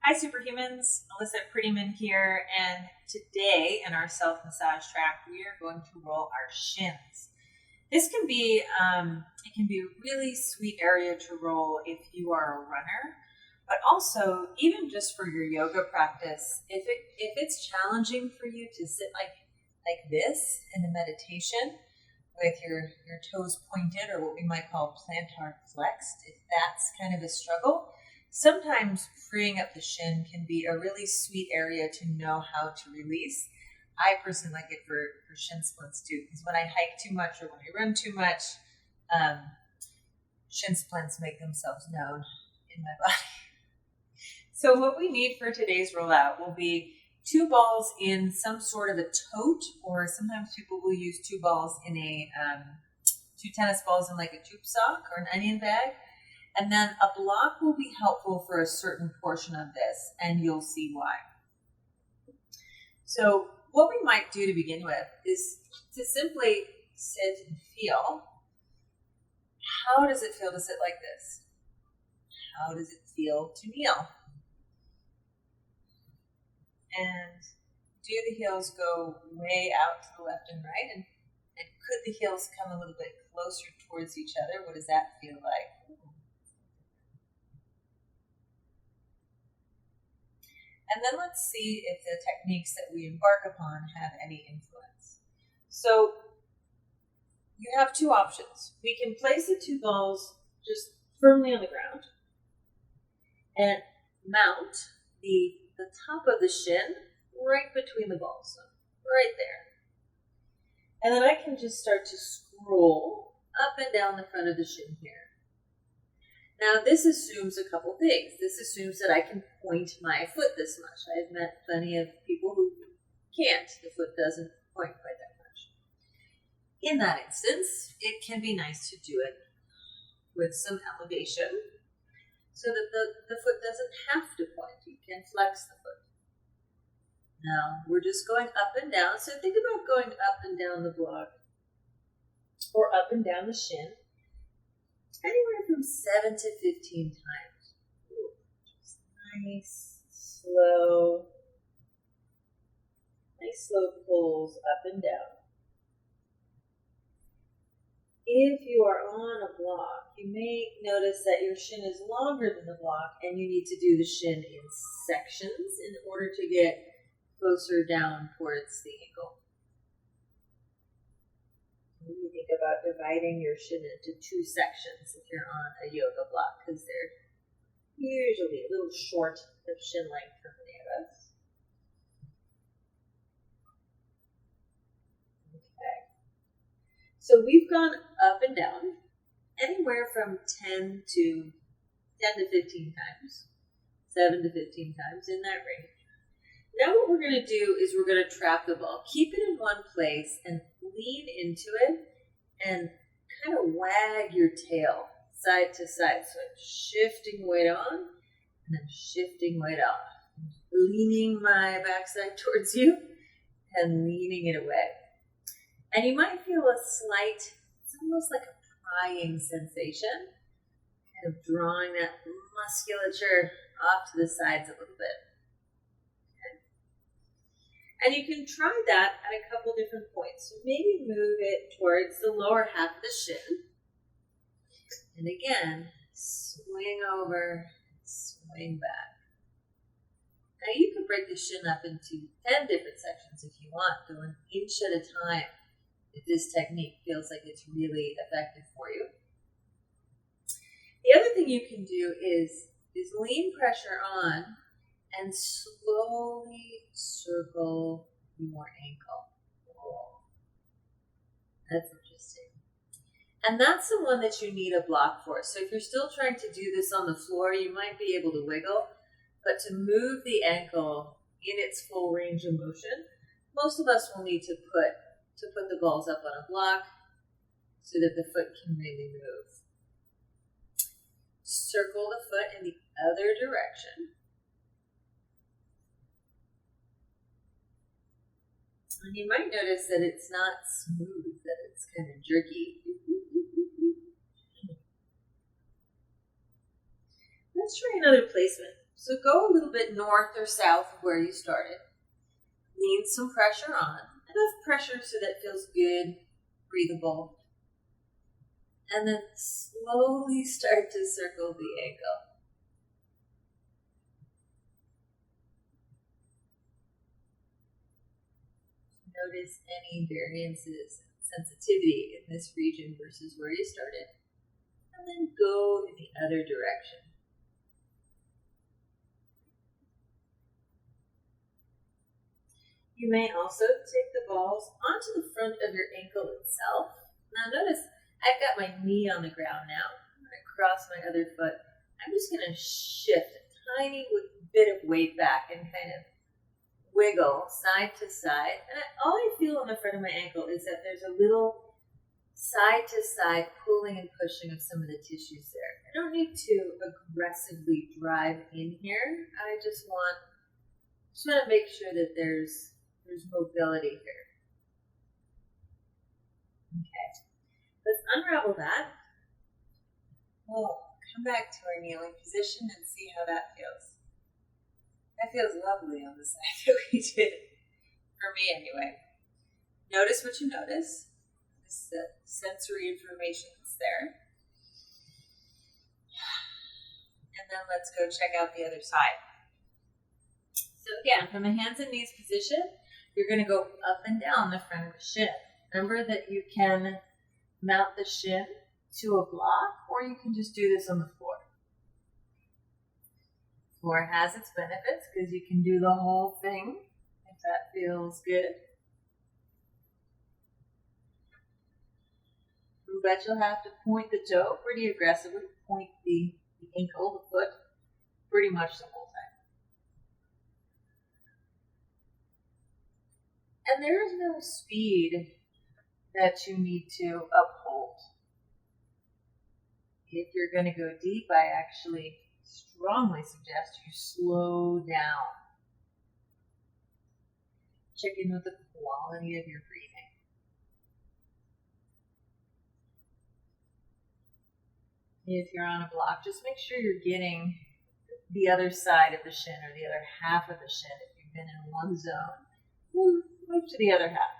Hi, Superhumans. Alyssa Prettyman here, and today in our self-massage track, we are going to roll our shins. This can be it can be a really sweet area to roll if you are a runner, but also even just for your yoga practice. If it's challenging for you to sit like this in a meditation with your toes pointed, or what we might call plantar flexed, if that's kind of a struggle, sometimes freeing up the shin can be a really sweet area to know how to release. I personally like it for shin splints too, because when I hike too much or when I run too much, shin splints make themselves known in my body. So what we need for today's rollout will be 2 balls in some sort of a tote, or sometimes people will use 2 balls in a 2 tennis balls in like a tube sock or an onion bag. And then a block will be helpful for a certain portion of this, and you'll see why. So what we might do to begin with is to simply sit and feel. How does it feel to sit like this? How does it feel to kneel? And do the heels go way out to the left and right? And could the heels come a little bit closer towards each other? What does that feel like? And then let's see if the techniques that we embark upon have any influence. So you have 2 options. We can place the 2 balls just firmly on the ground and mount the top of the shin right between the balls, so right there. And then I can just start to scroll up and down the front of the shin here. Now, this assumes a couple things. This assumes that I can point my foot this much. I've met plenty of people who can't. The foot doesn't point quite that much. In that instance, it can be nice to do it with some elevation so that the foot doesn't have to point. You can flex the foot. Now, we're just going up and down. So think about going up and down the block or up and down the shin. Anywhere from 7 to 15 times. Just nice, slow pulls up and down. If you are on a block, you may notice that your shin is longer than the block, and you need to do the shin in sections in order to get closer down towards the ankle. You think about dividing your shin into 2 sections if you're on a yoga block, because they're usually a little short of shin length for many of us. Okay. So we've gone up and down anywhere from 10 to 15 times, 7 to 15 times in that range. Now what we're going to do is we're going to trap the ball. Keep it in one place and lean into it and kind of wag your tail side to side. So I'm shifting weight on and then shifting weight off. Leaning my backside towards you and leaning it away. And you might feel a slight, it's almost like a prying sensation, kind of drawing that musculature off to the sides a little bit. And you can try that at a couple different points. So maybe move it towards the lower half of the shin. And again, swing over, swing back. Now you can break the shin up into 10 different sections if you want, go an inch at a time if this technique feels like it's really effective for you. The other thing you can do is lean pressure on and slowly circle your ankle. Oh, that's interesting. And that's the one that you need a block for. So if you're still trying to do this on the floor, you might be able to wiggle, but to move the ankle in its full range of motion, most of us will need to put the balls up on a block so that the foot can really move. Circle the foot in the other direction. And you might notice that it's not smooth, that it's kind of jerky. Let's try another placement. So go a little bit north or south of where you started. Lean some pressure on, enough pressure so that it feels good, breathable. And then slowly start to circle the ankle. Notice any variances, sensitivity in this region versus where you started. And then go in the other direction. You may also take the balls onto the front of your ankle itself. Now notice I've got my knee on the ground now. I'm going to cross my other foot. I'm just going to shift a tiny bit of weight back and kind of wiggle side to side. And all I feel on the front of my ankle is that there's a little side to side pulling and pushing of some of the tissues there. I don't need to aggressively drive in here. I just want to make sure that there's mobility here. Okay, let's unravel that. We'll come back to our kneeling position and see how that feels. That feels lovely on the side that we did, for me anyway. Notice what you notice. This sensory information that's there. And then let's go check out the other side. So again, from a hands and knees position, you're going to go up and down the front of the shin. Remember that you can mount the shin to a block, or you can just do this on the floor. Floor has its benefits because you can do the whole thing if that feels good. But you'll have to point the toe pretty aggressively, point the ankle, the foot, pretty much the whole time. And there is no speed that you need to uphold. If you're going to go deep, I actually strongly suggest you slow down. Check in with the quality of your breathing. If you're on a block, just make sure you're getting the other side of the shin or the other half of the shin. If you've been in one zone, move to the other half,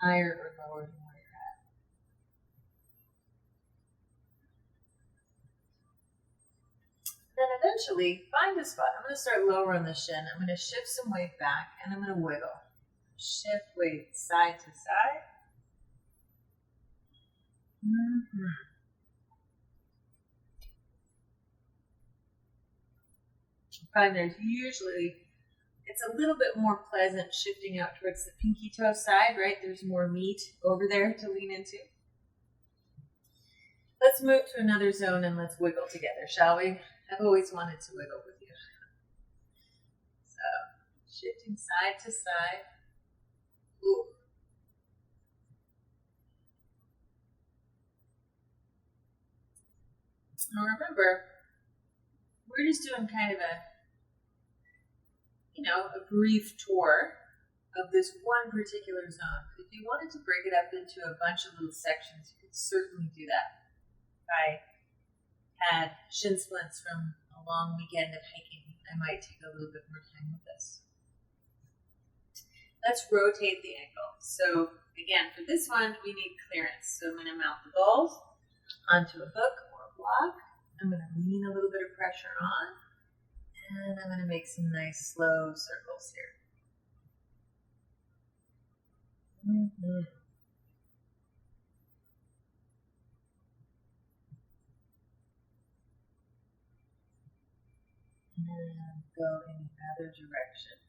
higher or lower than where you're at. Then eventually, find a spot. I'm going to start lower on the shin. I'm going to shift some weight back, and I'm going to wiggle. Shift weight side to side. Find there's usually, it's a little bit more pleasant shifting out towards the pinky toe side, right? There's more meat over there to lean into. Let's move to another zone and let's wiggle together, shall we? I've always wanted to wiggle with you. So, shifting side to side. Ooh. Now remember, we're just doing kind of a brief tour of this one particular zone. If you wanted to break it up into a bunch of little sections, you could certainly do that. I had shin splints from a long weekend of hiking. I might take a little bit more time with this. Let's rotate the ankle. So again, for this one, we need clearance. So I'm going to mount the balls onto a hook or a block. I'm going to lean a little bit of pressure on. And I'm going to make some nice slow circles here. And go in the other direction.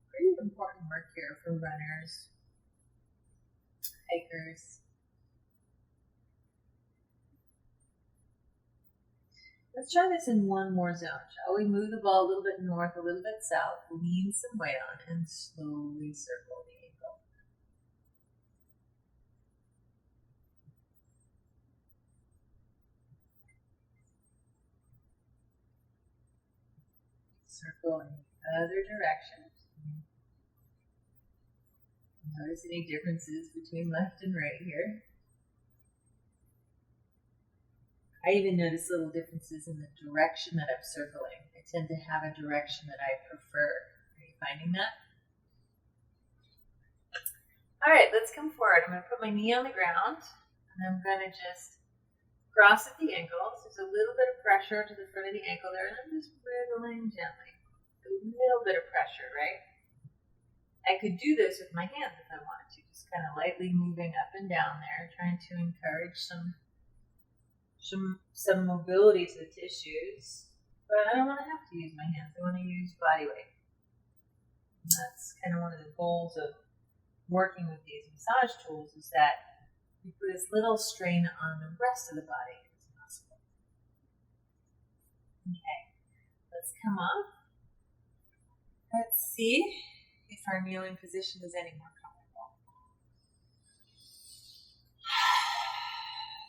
Pretty important work here for runners, hikers. Let's try this in one more zone, shall we? Move the ball a little bit north, a little bit south, lean some weight on, and slowly circle the ankle. Circle in the other direction. Notice any differences between left and right here. I even notice little differences in the direction that I'm circling. I tend to have a direction that I prefer. Are you finding that? All right, let's come forward. I'm going to put my knee on the ground, and I'm going to just cross at the ankles. There's a little bit of pressure to the front of the ankle there, and I'm just wriggling gently. A little bit of pressure, right? I could do this with my hands if I wanted to, just kind of lightly moving up and down there, trying to encourage some mobility to the tissues. But I don't want to have to use my hands. I want to use body weight. And that's kind of one of the goals of working with these massage tools, is that you put as little strain on the rest of the body as possible. Okay, let's come up. Let's see if our kneeling position is any more comfortable.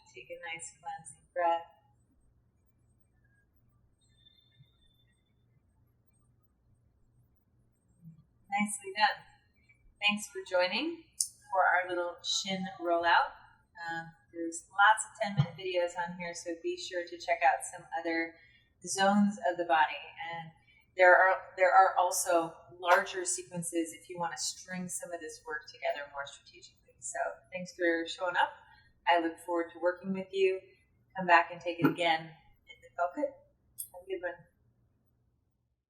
Take a nice cleansing breath. Nicely done. Thanks for joining for our little Shin rollout. There's lots of 10-minute videos on here, so be sure to check out some other zones of the body. And there are also larger sequences if you want to string some of this work together more strategically. So thanks for showing up. I look forward to working with you. Come back and take it again if it felt good. Have a good one.